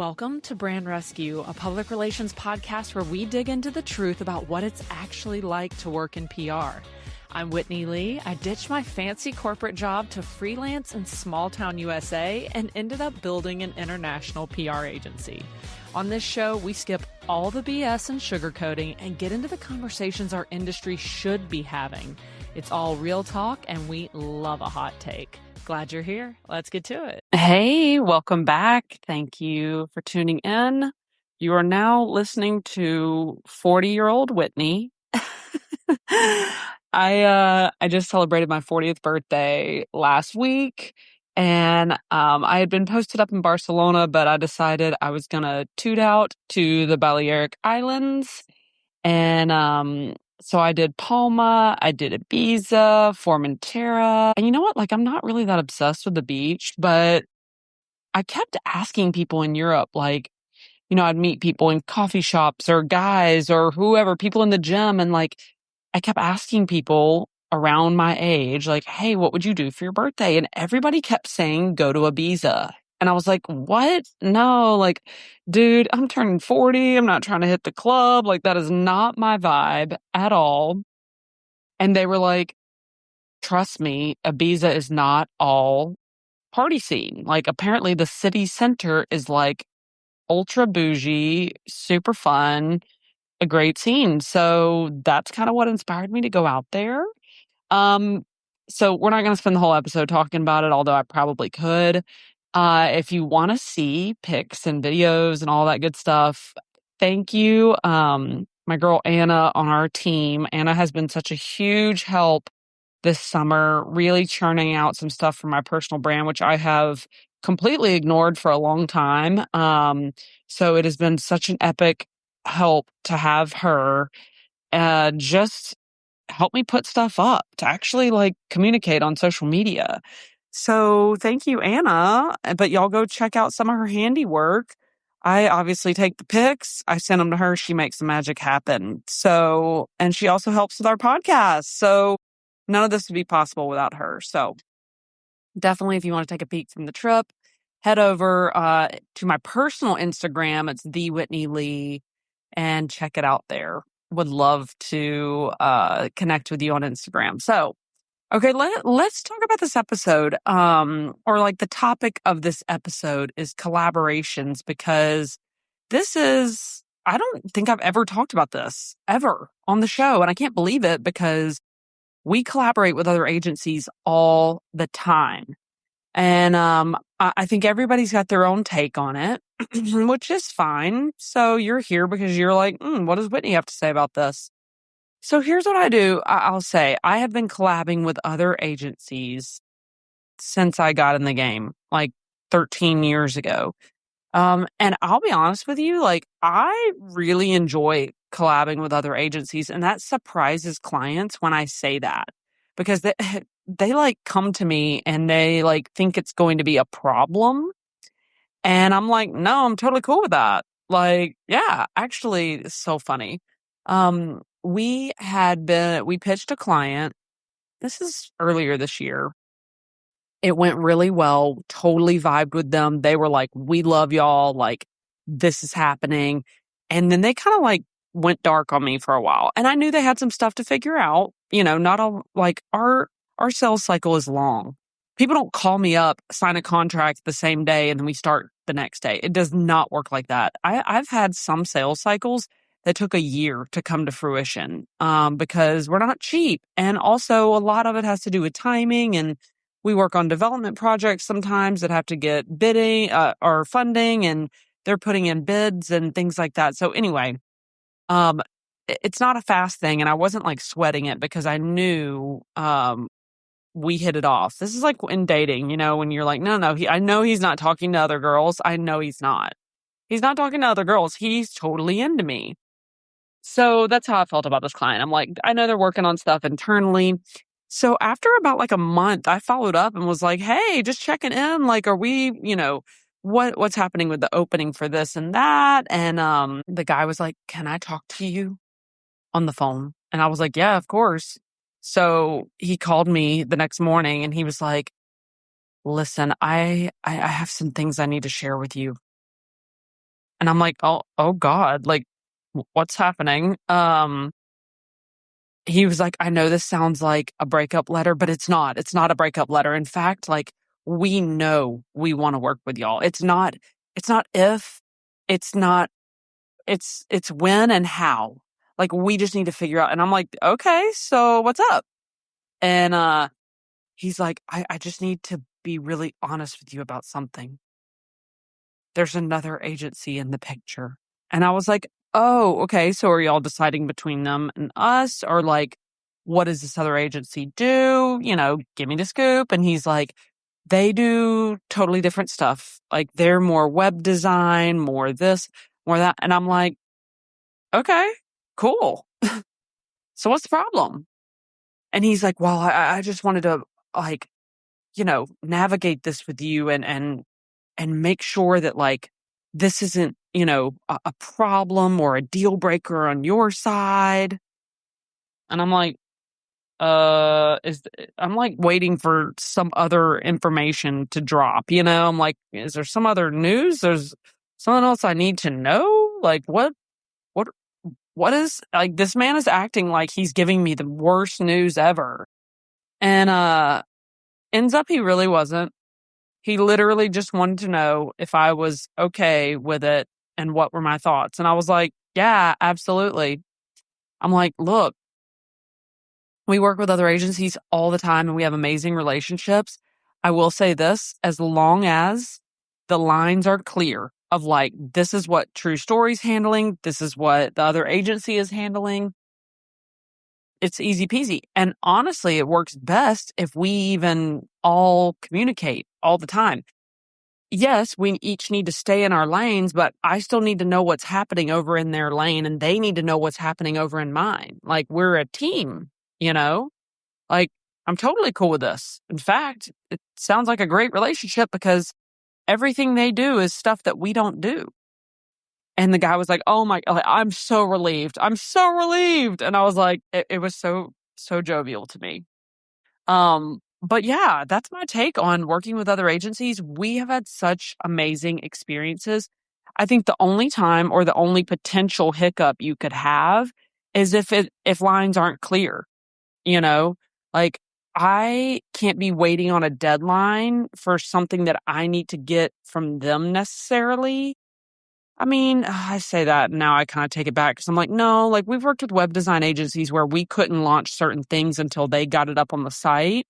Welcome to Brand Rescue, a public relations podcast where we dig into the truth about what it's actually like to work in PR. I'm Whitney Lee. I ditched my fancy corporate job to freelance in small-town USA and ended up building an international PR agency. On this show, we skip all the BS and sugarcoating and get into the conversations our industry should be having. It's all real talk, and we love a hot take. Glad you're here. Let's get to it. Hey, welcome back. Thank you for tuning in. You are now listening to 40-year-old Whitney. I just celebrated my 40th birthday last week, and I had been posted up in Barcelona, but I decided I was gonna toot out to the Balearic Islands, and so I did Palma, I did Ibiza, Formentera, and you know what? Like, I'm not really that obsessed with the beach, but I kept asking people in Europe, like, I'd meet people in coffee shops or guys or whoever, people in the gym, and like, I kept asking people around my age, like, hey, what would you do for your birthday? And everybody kept saying, go to Ibiza. And I was like, what? No, like, dude, I'm turning 40. I'm not trying to hit the club. Like, that is not my vibe at all. And they were like, trust me, Ibiza is not all party scene. Like, apparently the city center is like ultra bougie, super fun, a great scene. So that's kind of what inspired me to go out there. So we're not going to spend the whole episode talking about it, although I probably could. If you want to see pics and videos and all that good stuff, thank you. My girl Anna on our team. Anna has been such a huge help this summer, really churning out some stuff for my personal brand, which I have completely ignored for a long time. So it has been such an epic help to have her just help me put stuff up, to actually like communicate on social media. So thank you, Anna. But y'all go check out some of her handiwork. I obviously take the pics. I send them to her. She makes the magic happen. So, and she also helps with our podcast. So none of this would be possible without her. So definitely, if you want to take a peek from the trip, head over to my personal Instagram. It's the Whitney Lee, and check it out there. Would love to connect with you on Instagram. So, okay, let's talk about this episode. Or like the topic of this episode is collaborations, because I don't think I've ever talked about this ever on the show. And I can't believe it, because we collaborate with other agencies all the time. And I think everybody's got their own take on it, which is fine. So you're here because you're like, what does Whitney have to say about this? So here's what I do. I'll say I have been collabing with other agencies since I got in the game, like 13 years ago. And I'll be honest with you, like, I really enjoy collabing with other agencies, and that surprises clients when I say that, because they like come to me and they like think it's going to be a problem. And I'm like, no, I'm totally cool with that. Like, yeah, actually, it's so funny. We pitched a client. This is earlier this year. It went really well, totally vibed with them. They were like, we love y'all. Like, this is happening. And then they kind of like went dark on me for a while. And I knew they had some stuff to figure out. Not all, like, our sales cycle is long. People don't call me up, sign a contract the same day, and then we start the next day. It does not work like that. I've had some sales cycles that took a year to come to fruition, because we're not cheap. And also a lot of it has to do with timing, and we work on development projects sometimes that have to get bidding or funding, and they're putting in bids and things like that. So anyway, it's not a fast thing, and I wasn't like sweating it, because I knew we hit it off. This is like in dating, when you're like, no, I know he's not talking to other girls. I know he's not. He's not talking to other girls. He's totally into me. So that's how I felt about this client. I'm like, I know they're working on stuff internally. So after about like a month, I followed up and was like, hey, just checking in. Like, are we, what's happening with the opening for this and that? And the guy was like, can I talk to you on the phone? And I was like, yeah, of course. So he called me the next morning and he was like, listen, I have some things I need to share with you. And I'm like, oh God, like what's happening? He was like, I know this sounds like a breakup letter, but it's not. It's not a breakup letter. In fact, like we know we want to work with y'all. It's not if, it's not, it's when and how. Like we just need to figure out. And I'm like, okay, so what's up? And he's like, I just need to be really honest with you about something. There's another agency in the picture. And I was like, oh, okay. So are y'all deciding between them and us? Or like, what does this other agency do? You know, give me the scoop. And he's like, they do totally different stuff. Like they're more web design, more this, more that. And I'm like, okay, cool. So what's the problem? And he's like, well, I just wanted to like, navigate this with you and make sure that like this isn't, a problem or a deal breaker on your side. And I'm like, I'm like waiting for some other information to drop, I'm like, is there some other news? There's something else I need to know? Like what, what is like this man is acting like he's giving me the worst news ever. And, ends up he really wasn't. He literally just wanted to know if I was okay with it and what were my thoughts. And I was like, yeah, absolutely. I'm like, look, we work with other agencies all the time and we have amazing relationships. I will say this, as long as the lines are clear of like, this is what True Story's handling, this is what the other agency is handling, it's easy peasy. And honestly, it works best if we even all communicate all the time. Yes, we each need to stay in our lanes, but I still need to know what's happening over in their lane and they need to know what's happening over in mine. Like we're a team, you know? Like I'm totally cool with this. In fact, it sounds like a great relationship because everything they do is stuff that we don't do. And the guy was like, "Oh my, like, I'm so relieved. I'm so relieved." And I was like, it was so jovial to me. But yeah, that's my take on working with other agencies. We have had such amazing experiences. I think the only time or the only potential hiccup you could have is if lines aren't clear, you know? Like I can't be waiting on a deadline for something that I need to get from them necessarily. I mean, I say that now I kind of take it back because I'm like, no, like we've worked with web design agencies where we couldn't launch certain things until they got it up on the site.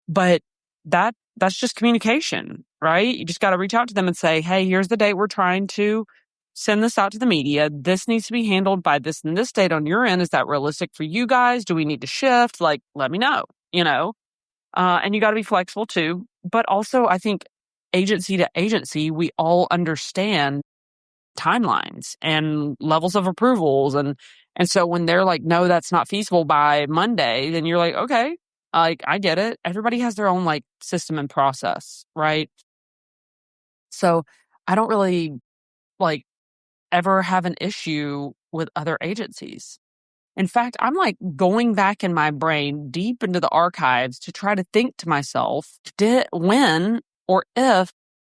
But that's just communication, right? You just got to reach out to them and say, "Hey, here's the date we're trying to send this out to the media. This needs to be handled by this and this date on your end. Is that realistic for you guys? Do we need to shift? Like, let me know, you know?" And you got to be flexible too. But also, I think agency to agency, we all understand timelines and levels of approvals and so when they're like, no, that's not feasible by Monday, then you're like, okay, like I get it. Everybody has their own like system and process, right? So I don't really like ever have an issue with other agencies. In fact, I'm like going back in my brain deep into the archives to try to think to myself, when or if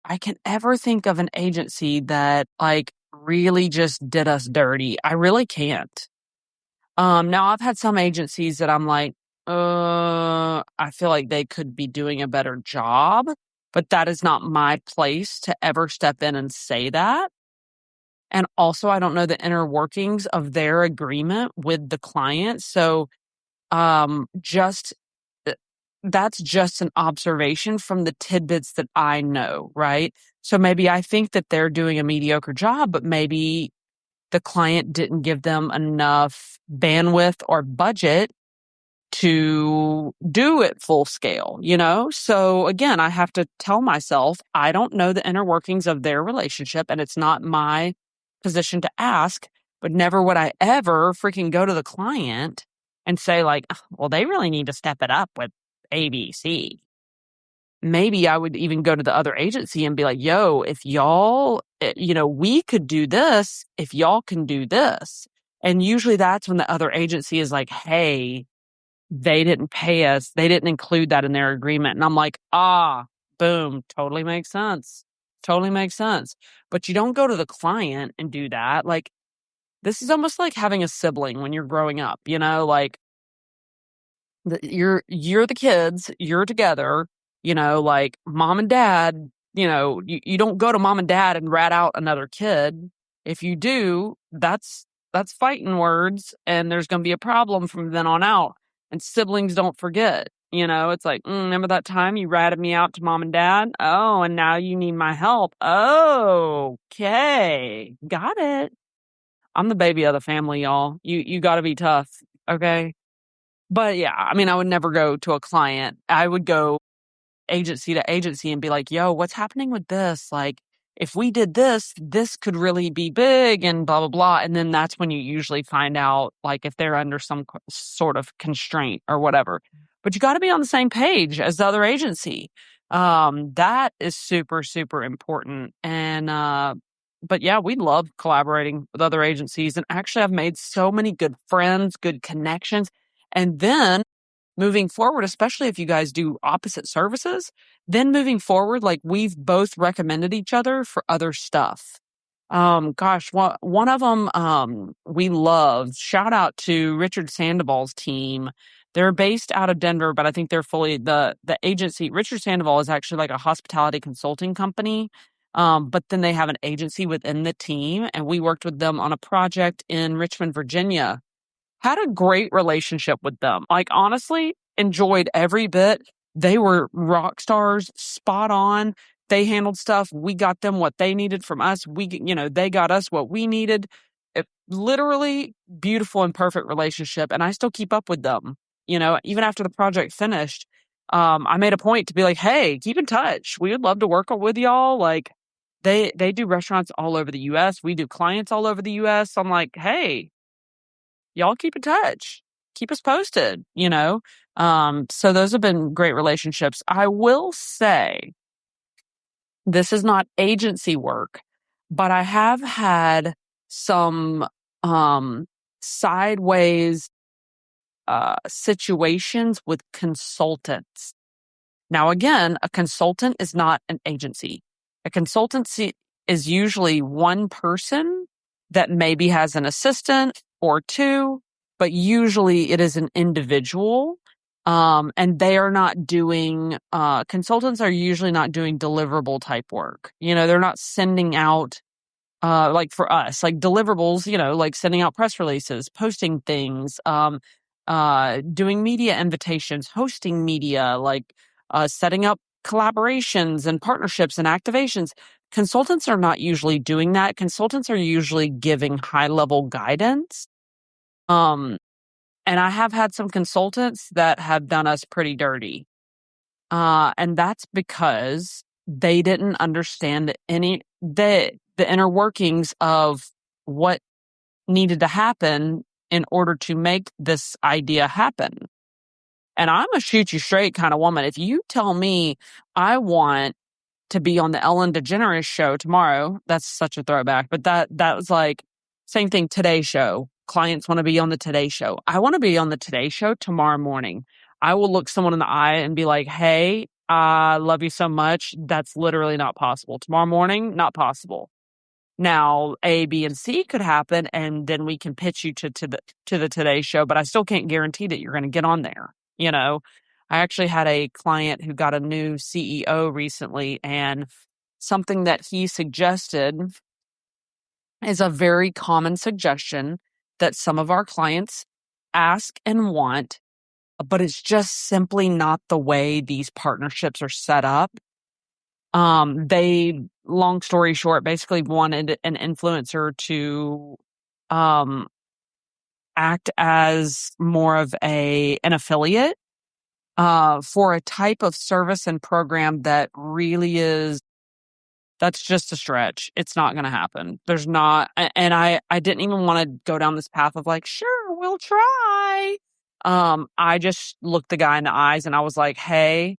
I can ever think of an agency that like really just did us dirty. I really can't. Now I've had some agencies that I'm like, I feel like they could be doing a better job, but that is not my place to ever step in and say that. And also, I don't know the inner workings of their agreement with the client. So, just uh, that's just an observation from the tidbits that I know, right? So maybe I think that they're doing a mediocre job, but maybe the client didn't give them enough bandwidth or budget to do it full scale, you know? So again, I have to tell myself, I don't know the inner workings of their relationship and it's not my position to ask, but never would I ever freaking go to the client and say like, "Ugh, well, they really need to step it up with ABC." Maybe I would even go to the other agency and be like, yo, if y'all, we could do this if y'all can do this. And usually that's when the other agency is like, hey, they didn't pay us. They didn't include that in their agreement. And I'm like, boom, totally makes sense. Totally makes sense. But you don't go to the client and do that. Like, this is almost like having a sibling when you're growing up, like you're the kids, you're together, like mom and dad, you don't go to mom and dad and rat out another kid. If you do, that's fighting words, and there's going to be a problem from then on out. And siblings don't forget. It's like, remember that time you ratted me out to mom and dad? Oh, and now you need my help. Oh, okay. Got it. I'm the baby of the family, y'all. You got to be tough, okay? But yeah, I mean, I would never go to a client. I would go agency to agency and be like, yo, what's happening with this? Like, if we did this, this could really be big and blah, blah, blah. And then that's when you usually find out, like, if they're under some sort of constraint or whatever. But you got to be on the same page as the other agency. That is super, super important. And, but yeah, we love collaborating with other agencies. And actually, I've made so many good friends, good connections. And then moving forward, especially if you guys do opposite services, then moving forward, like we've both recommended each other for other stuff. Gosh, one of them, we loved. Shout out to Richard Sandoval's team. They're based out of Denver, but I think they're fully the agency. Richard Sandoval is actually like a hospitality consulting company. But then they have an agency within the team, and we worked with them on a project in Richmond, Virginia. Had a great relationship with them. Like, honestly, enjoyed every bit. They were rock stars, spot on. They handled stuff. We got them what they needed from us. They got us what we needed. Literally beautiful and perfect relationship. And I still keep up with them, even after the project finished. I made a point to be like, hey, keep in touch. We would love to work with y'all. Like, they do restaurants all over the US. We do clients all over the US. I'm like, hey, y'all keep in touch. Keep us posted. So those have been great relationships. I will say this is not agency work, but I have had some sideways situations with consultants. Now, again, a consultant is not an agency. A consultancy is usually one person that maybe has an assistant or two, but usually it is an individual. And they are not doing, consultants are usually not doing deliverable type work. They're not sending out like for us, like deliverables, like sending out press releases, posting things, doing media invitations, hosting media, like setting up collaborations and partnerships and activations. Consultants are not usually doing that. Consultants are usually giving high level guidance. And I have had some consultants that have done us pretty dirty. And that's because they didn't understand the inner workings of what needed to happen in order to make this idea happen. And I'm a shoot you straight kind of woman. If you tell me I want to be on the Ellen DeGeneres show tomorrow, that's such a throwback, but that was like same thing. Today Show. Clients want to be on the Today Show. I want to be on the Today Show tomorrow morning. I will look someone in the eye and be like, hey, I love you so much. That's literally not possible. Tomorrow morning, not possible. Now, A, B, and C could happen, and then we can pitch you to the Today Show, but I still can't guarantee that you're going to get on there. I actually had a client who got a new CEO recently, and something that he suggested is a very common suggestion that some of our clients ask and want, but it's just simply not the way these partnerships are set up. They, long story short, basically wanted an influencer to act as more of an affiliate for a type of service and program that really that's just a stretch. It's not going to happen. There's not, and I didn't even want to go down this path of like, sure, we'll try. I just looked the guy in the eyes and I was like, hey,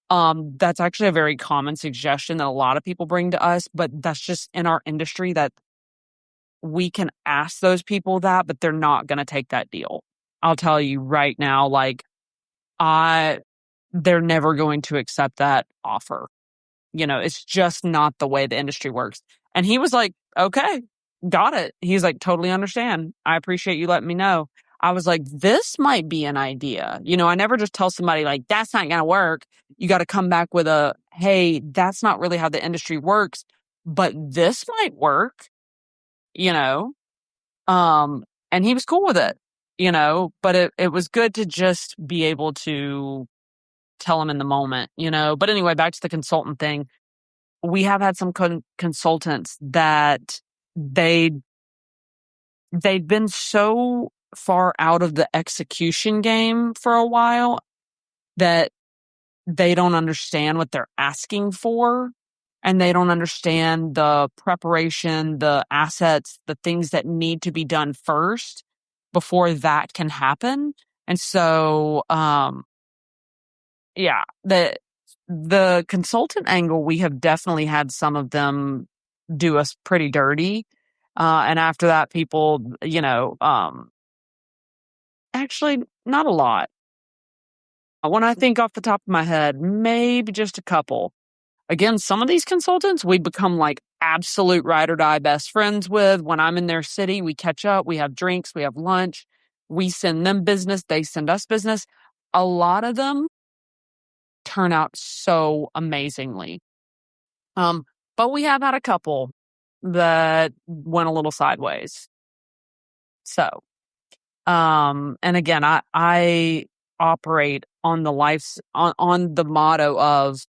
that's actually a very common suggestion that a lot of people bring to us, but that's just in our industry that we can ask those people that, but they're not going to take that deal. I'll tell you right now, like they're never going to accept that offer. It's just not the way the industry works. And he was like, okay, got it. He's like, totally understand. I appreciate you letting me know. I was like, this might be an idea. I never just tell somebody like, that's not going to work. You got to come back with hey, that's not really how the industry works, but this might work, you know? And he was cool with it, but it was good to just be able to tell him in the moment, but anyway, back to the consultant thing. We have had some consultants that they'd been so far out of the execution game for a while that they don't understand what they're asking for, and they don't understand the preparation, the assets, the things that need to be done first before that can happen. And so, yeah, the consultant angle, we have definitely had some of them do us pretty dirty. And after that, people, actually not a lot. When I think off the top of my head, maybe just a couple. Again, some of these consultants we become like absolute ride or die best friends with. When I'm in their city, we catch up, we have drinks, we have lunch, we send them business, they send us business. A lot of them turn out so amazingly. But we have had a couple that went a little sideways. So, and again, I operate on on the motto of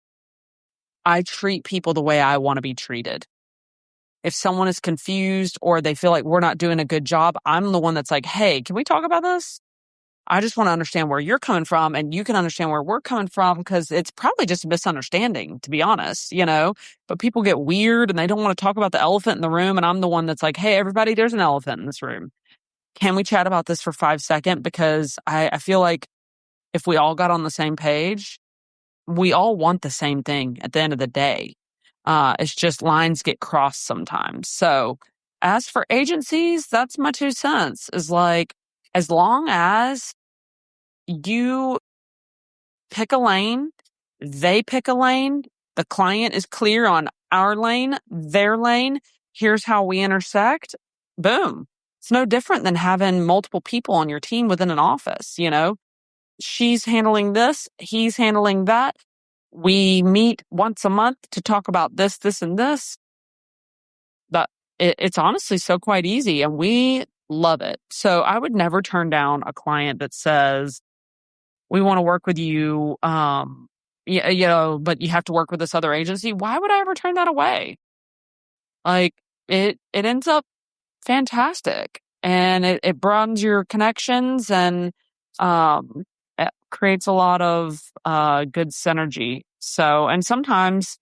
I treat people the way I want to be treated. If someone is confused or they feel like we're not doing a good job, I'm the one that's like, hey, can we talk about this? I just want to understand where you're coming from, and you can understand where we're coming from, because it's probably just a misunderstanding, to be honest, but people get weird and they don't want to talk about the elephant in the room. And I'm the one that's like, hey, everybody, there's an elephant in this room. Can we chat about this for 5 seconds? Because I feel like if we all got on the same page, we all want the same thing at the end of the day. It's just lines get crossed sometimes. So as for agencies, that's my 2 cents, is like, as long as you pick a lane, they pick a lane, the client is clear on our lane, their lane, here's how we intersect, boom. It's no different than having multiple people on your team within an office, She's handling this, he's handling that. We meet once a month to talk about this, this, and this. But it's honestly so quite easy, and we love it. So I would never turn down a client that says, we want to work with you, but you have to work with this other agency. Why would I ever turn that away? Like, it ends up fantastic, and it broadens your connections, and it creates a lot of good synergy. So, and sometimes,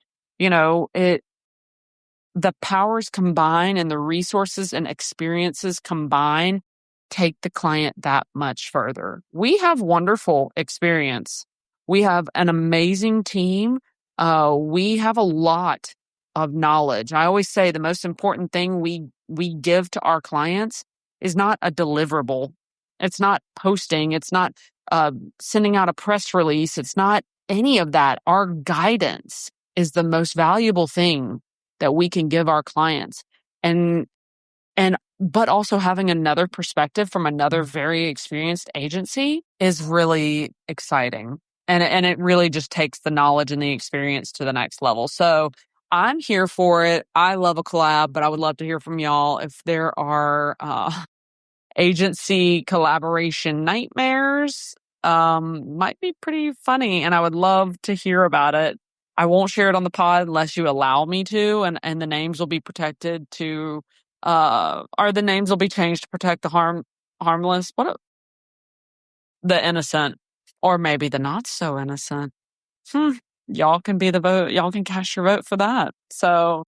the powers combine and the resources and experiences combine take the client that much further. We have wonderful experience. We have an amazing team. We have a lot of knowledge. I always say the most important thing we give to our clients is not a deliverable. It's not posting. It's not sending out a press release. It's not any of that. Our guidance is the most valuable thing that we can give our clients. But also having another perspective from another very experienced agency is really exciting. And it really just takes the knowledge and the experience to the next level. So I'm here for it. I love a collab, but I would love to hear from y'all if there are agency collaboration nightmares. Might be pretty funny, and I would love to hear about it. I won't share it on the pod unless you allow me to, and the names will be protected to, or the names will be changed to protect the harmless, the innocent, or maybe the not so innocent. Y'all can be the vote. Y'all can cast your vote for that. So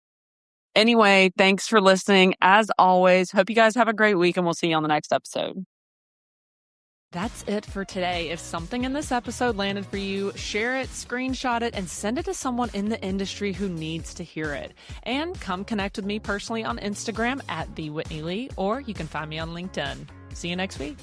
anyway, thanks for listening. As always, hope you guys have a great week, and we'll see you on the next episode. That's it for today. If something in this episode landed for you, share it, screenshot it, and send it to someone in the industry who needs to hear it. And come connect with me personally on Instagram @TheWhitneyLee, or you can find me on LinkedIn. See you next week.